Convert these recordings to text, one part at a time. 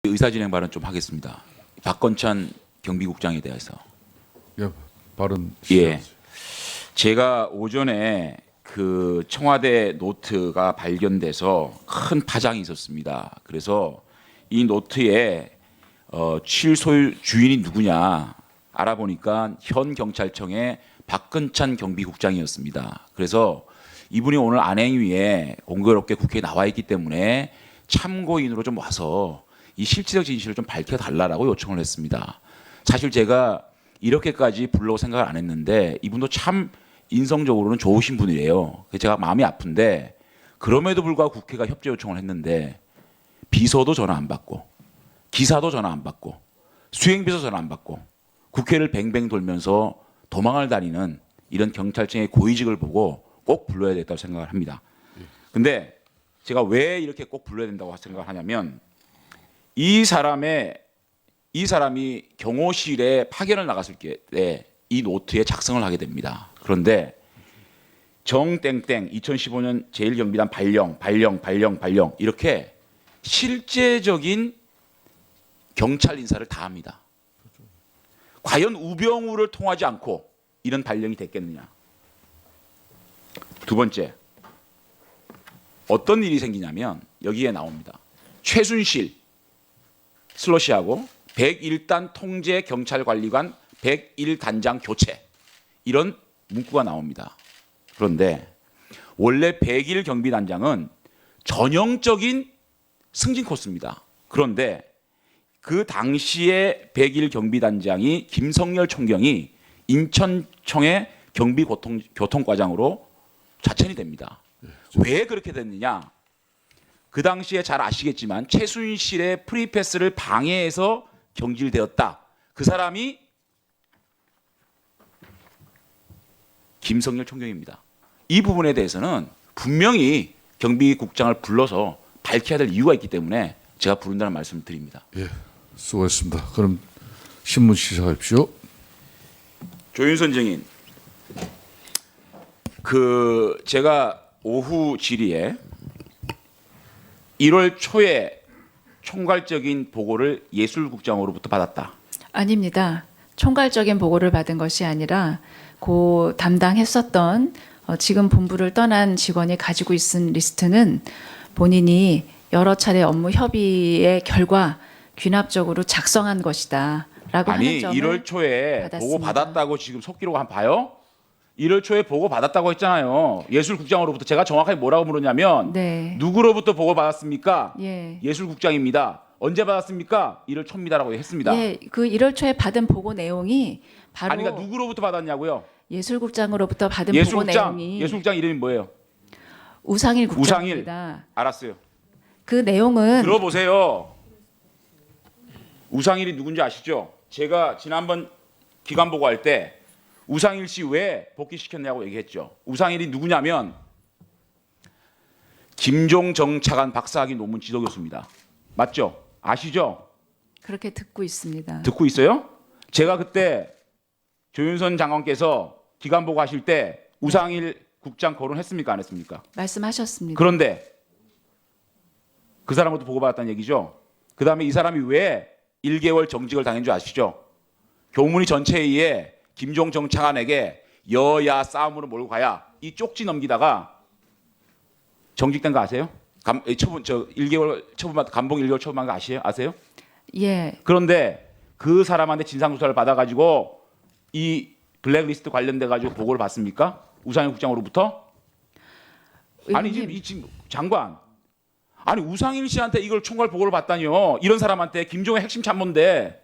의사진행 발언 좀 하겠습니다. 박건찬 경비국장에 대해서. 예, 발언 예. 시작하세요. 제가 오전에 그 청와대 노트가 발견돼서 큰 파장이 있었습니다. 그래서 이 노트에 취소유 주인이 누구냐 알아보니까 현 경찰청의 박건찬 경비국장이었습니다. 그래서 이분이 오늘 안행위에 공교롭게 국회에 나와 있기 때문에 참고인으로 좀 와서 이 실체적 진실을 좀 밝혀달라고 요청을 했습니다. 사실 제가 이렇게까지 부르려고 생각을 안 했는데 이분도 참 인성적으로는 좋으신 분이에요. 그래서 제가 마음이 아픈데 그럼에도 불구하고 국회가 협조 요청을 했는데 비서도 전화 안 받고 기사도 전화 안 받고 수행비서 전화 안 받고 국회를 뱅뱅 돌면서 도망을 다니는 이런 경찰청의 고위직을 보고 꼭 불러야 되겠다고 생각을 합니다. 근데 제가 왜 이렇게 꼭 불러야 된다고 생각을 하냐면 이 사람이 경호실에 파견을 나갔을 때 이 노트에 작성을 하게 됩니다. 그런데 정땡땡 2015년 제1경비단 발령 이렇게 실제적인 경찰 인사를 다 합니다. 과연 우병우를 통하지 않고 이런 발령이 됐겠느냐. 두 번째, 어떤 일이 생기냐면 여기에 나옵니다. 최순실 슬러시하고 101단 통제 경찰관리관 101단장 교체 이런 문구가 나옵니다. 그런데 원래 101 경비단장은 전형적인 승진 코스입니다. 그런데 그 당시에 101 경비단장이 김성열 총경이 인천청의 경비교통과장으로 자천이 됩니다. 왜 그렇게 됐느냐? 그 당시에 잘 아시겠지만 최순실의 프리패스를 방해해서 경질되었다. 그 사람이 김성열 총경입니다. 이 부분에 대해서는 분명히 경비국장을 불러서 밝혀야 될 이유가 있기 때문에 제가 부른다는 말씀을 드립니다. 예, 수고했습니다. 그럼 신문 시작하십시오. 조윤선 증인, 제가 오후 질의에 1월 초에 총괄적인 보고를 예술국장으로부터 받았다. 아닙니다. 총괄적인 보고를 받은 것이 아니라 고 담당했었던 지금 본부를 떠난 직원이 가지고 있은 리스트는 본인이 여러 차례 업무 협의의 결과 귀납적으로 작성한 것이다라고 아니 하는 점을 1월 초에 받았습니다. 보고 받았다고 지금 속기록 한번 봐요? 1월 초에 보고 받았다고 했잖아요. 예술국장으로부터. 제가 정확하게 뭐라고 물었냐면 네. 누구로부터 보고 받았습니까? 예. 예술국장입니다. 언제 받았습니까? 1월 초입니다라고 했습니다. 예, 그 1월 초에 받은 보고 내용이 바로 아니 그러니까 누구로부터 받았냐고요? 예술국장으로부터 받은 보고 내용이 예술국장 이름이 뭐예요? 우상일 우상일. 국장입니다. 알았어요. 그 내용은 들어보세요. 우상일이 누군지 아시죠? 제가 지난번 기관 보고할 때 우상일 씨 왜 복귀시켰냐고 얘기했죠. 우상일이 누구냐면 김종정 차관 박사학위 논문 지도 교수입니다. 맞죠? 아시죠? 그렇게 듣고 있습니다. 듣고 있어요? 제가 그때 조윤선 장관께서 기관 보고 하실 때 우상일 국장 거론했습니까? 안 했습니까? 말씀하셨습니다. 그런데 그 사람부터 보고받았다는 얘기죠. 그다음에 이 사람이 왜 1개월 정직을 당한 줄 아시죠? 교문위 전체회의에 김종정 차관에게 여야 싸움으로 몰고 가야 이 쪽지 넘기다가 정직된 거 아세요? 처분 1개월 처분받 감봉 1개월 처분한 거 아세요? 예. 그런데 그 사람한테 진상 조사를 받아 가지고 이 블랙리스트 관련돼 가지고 보고를 받습니까? 우상일 국장으로부터? 아니 지금 장관, 아니 우상일 씨한테 이걸 총괄 보고를 받다니요. 이런 사람한테 김종의 핵심 참모인데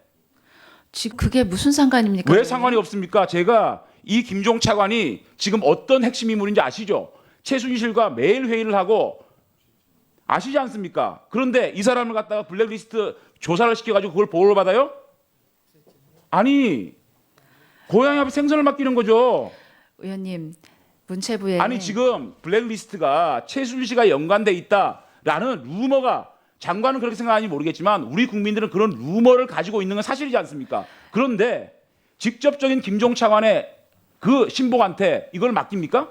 지금 그게 무슨 상관입니까? 왜 상관이 없습니까? 제가 이 김종 차관이 지금 어떤 핵심 인물인지 아시죠? 최순실과 매일 회의를 하고 아시지 않습니까? 그런데 이 사람을 갖다가 블랙리스트 조사를 시켜가지고 그걸 보고를 받아요? 아니 고양이 앞에 생선을 맡기는 거죠. 의원님, 문체부에 아니 지금 블랙리스트가 최순실과 연관돼 있다라는 루머가 장관은 그렇게 생각하는지 모르겠지만 우리 국민들은 그런 루머를 가지고 있는 건 사실이지 않습니까? 그런데 직접적인 김종 차관의 그 신복한테 이걸 맡깁니까?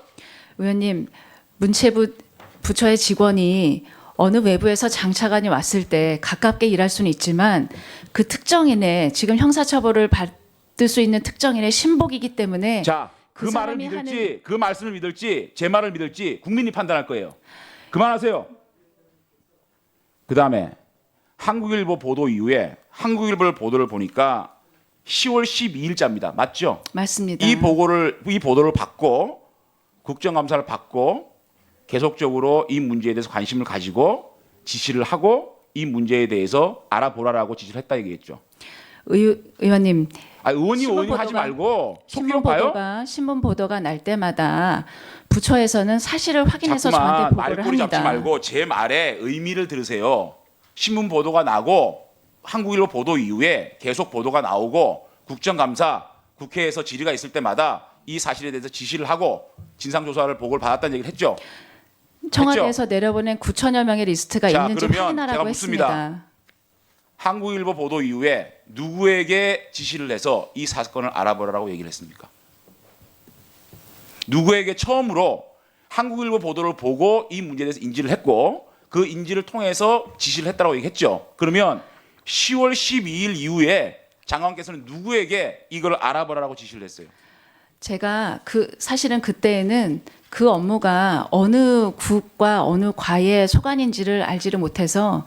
의원님, 문체부 부처의 직원이 어느 외부에서 장차관이 왔을 때 가깝게 일할 수는 있지만 그 특정인의 지금 형사처벌을 받을 수 있는 특정인의 신복이기 때문에 자, 그 그 말을 사람이 믿을지 그 말씀을 믿을지 제 말을 믿을지 국민이 판단할 거예요. 그만하세요. 그다음에 한국일보 보도 이후에 한국일보 보도를 보니까 10월 12일자입니다. 맞죠? 맞습니다. 이 보도를 받고 국정감사를 받고 계속적으로 이 문제에 대해서 관심을 가지고 지시를 하고 이 문제에 대해서 알아보라라고 지시를 했다 얘기했죠. 의원님, 의원이 하지 말고 속기록 봐요. 신문 보도가 날 때마다 부처에서는 사실을 확인해서 자꾸만 저한테 보고를 말꼬리 잡지 합니다. 말고 제 말에 의미를 들으세요. 신문 보도가 나고 한국일보 보도 이후에 계속 보도가 나오고 국정감사 국회에서 질의가 있을 때마다 이 사실에 대해서 지시를 하고 진상조사를 보고를 받았다는 얘기를 했죠. 청와대에서 내려보낸 9천여 명의 리스트가 자, 있는지 그러면 확인하라고 제가 묻습니다. 했습니다. 한국일보 보도 이후에 누구에게 지시를 해서 이 사건을 알아보라고 얘기를 했습니까? 누구에게 처음으로 한국일보 보도를 보고 이 문제에 대해서 인지를 했고 그 인지를 통해서 지시를 했다고 얘기했죠. 그러면 10월 12일 이후에 장관께서는 누구에게 이걸 알아보라고 지시를 했어요? 제가 사실은 그때에는 그 업무가 어느 국과 어느 과의 소관인지를 알지를 못해서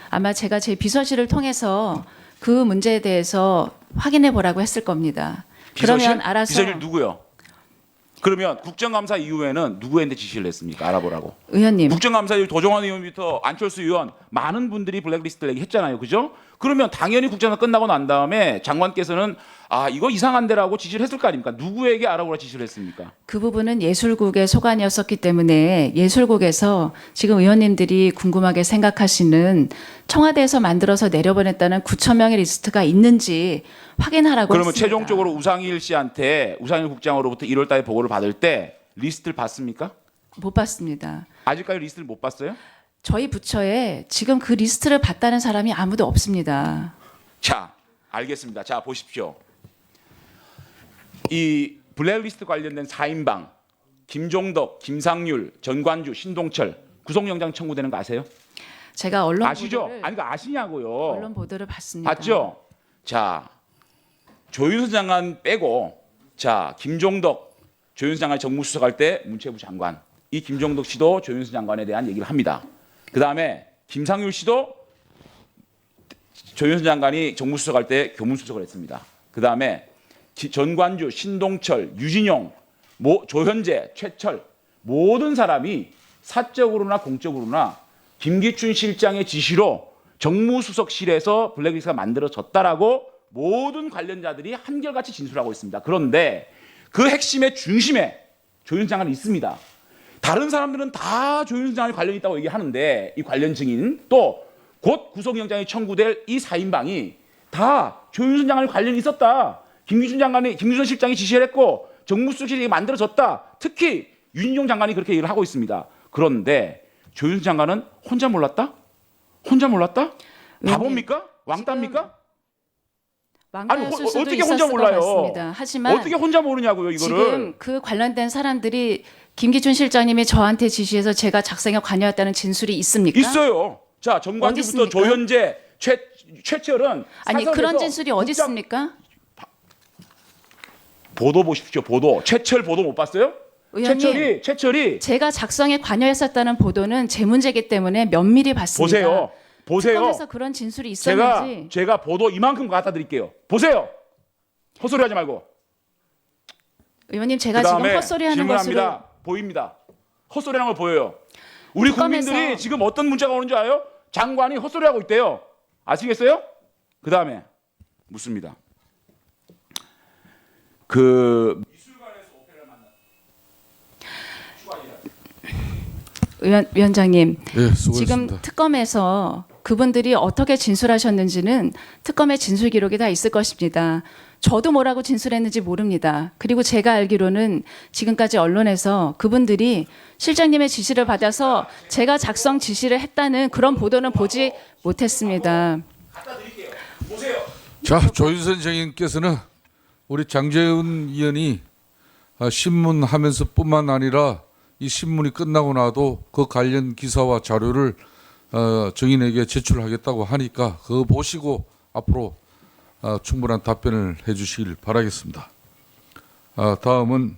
아마 제가 제 비서실을 통해서 그 문제에 대해서 확인해 보라고 했을 겁니다. 그러면 알아서 비서실 누구요? 그러면 국정감사 이후에는 누구한테 지시를 했습니까? 알아보라고. 의원님, 국정감사 이후 도종환 의원부터 안철수 의원 많은 분들이 블랙리스트를 얘기했잖아요. 그죠? 그러면 당연히 국정감사 끝나고 난 다음에 장관께서는 이거 이상한데라고 지시를 했을 거 아닙니까? 누구에게 알아보라 지시를 했습니까? 그 부분은 예술국의 소관이었었기 때문에 예술국에서 지금 의원님들이 궁금하게 생각하시는 청와대에서 만들어서 내려보냈다는 9천 명의 리스트가 있는지 확인하라고 그러면 했습니다. 최종적으로 우상일 씨한테 우상일 국장으로부터 1월 달에 보고를 받을 때 리스트를 봤습니까? 못 봤습니다. 아직까지 리스트를 못 봤어요? 저희 부처에 지금 그 리스트를 봤다는 사람이 아무도 없습니다. 자, 알겠습니다. 자, 보십시오. 이 블랙리스트 관련된 4인방 김종덕, 김상률, 전관주, 신동철 구속영장 청구되는 거 아세요? 제가 언론 아시죠? 보도를, 아니, 그 아시냐고요. 언론 보도를 봤습니다. 봤죠? 자, 조윤선 장관 빼고 자, 김종덕 조윤선 장관 정무수석할 때 문체부 장관. 이 김종덕 씨도 조윤선 장관에 대한 얘기를 합니다. 그다음에 김상률 씨도 조윤선 장관이 정무수석할 때 교문수석을 했습니다. 그다음에 전관주, 신동철, 유진용, 조현재, 최철 모든 사람이 사적으로나 공적으로나 김기춘 실장의 지시로 정무수석실에서 블랙리스트가 만들어졌다라고 모든 관련자들이 한결같이 진술하고 있습니다. 그런데 그 핵심의 중심에 조윤선 장관이 있습니다. 다른 사람들은 다 조윤선 장관이 관련이 있다고 얘기하는데 이 관련 증인 또 곧 구속영장이 청구될 이 4인방이 다 조윤선 장관이 관련이 있었다. 김기춘 실장이 지시를 했고 정무수석실이 만들어졌다. 특히 윤인용 장관이 그렇게 얘기를 하고 있습니다. 그런데 조윤선 장관은 혼자 몰랐다? 혼자 몰랐다? 바보입니까? 왕따입니까? 왕따였을 수도 어떻게 있었을 혼자 몰라요? 것 같습니다. 하지만 어떻게 혼자 모르냐고요, 이거를. 지금 그 관련된 사람들이 김기춘 실장님이 저한테 지시해서 제가 작성에 관여했다는 진술이 있습니까? 있어요. 자, 정관주부터 조현재, 최철은 아니 그런 사석에서 진술이 어디 있습니까? 보도 보십시오. 보도. 최철 보도 못 봤어요? 의원님, 최철이 제가 작성에 관여했었다는 보도는 제 문제이기 때문에 면밀히 봤습니다. 보세요. 특검에서 그런 진술이 있었는지 제가 보도 이만큼 갖다 드릴게요. 보세요. 헛소리하지 말고. 의원님 제가 지금 헛소리하는 것으로 질문합니다. 보입니다. 헛소리하는 걸 보여요. 우리 특검에서 국민들이 지금 어떤 문자가 오는지 알아요? 장관이 헛소리하고 있대요. 아시겠어요? 그 다음에 묻습니다. 위원장님, 예, 수고했습니다. 지금 특검에서 그분들이 어떻게 진술하셨는지는 특검의 진술 기록이 다 있을 것입니다. 저도 뭐라고 진술했는지 모릅니다. 그리고 제가 알기로는 지금까지 언론에서 그분들이 실장님의 지시를 받아서 제가 작성 지시를 했다는 그런 보도는 보지 못했습니다. 자, 조윤선 장관께서는 우리 장재훈 의원이 신문하면서뿐만 아니라 이 신문이 끝나고 나도 그 관련 기사와 자료를 증인에게 제출하겠다고 하니까 그거 보시고 앞으로 충분한 답변을 해주시길 바라겠습니다. 다음은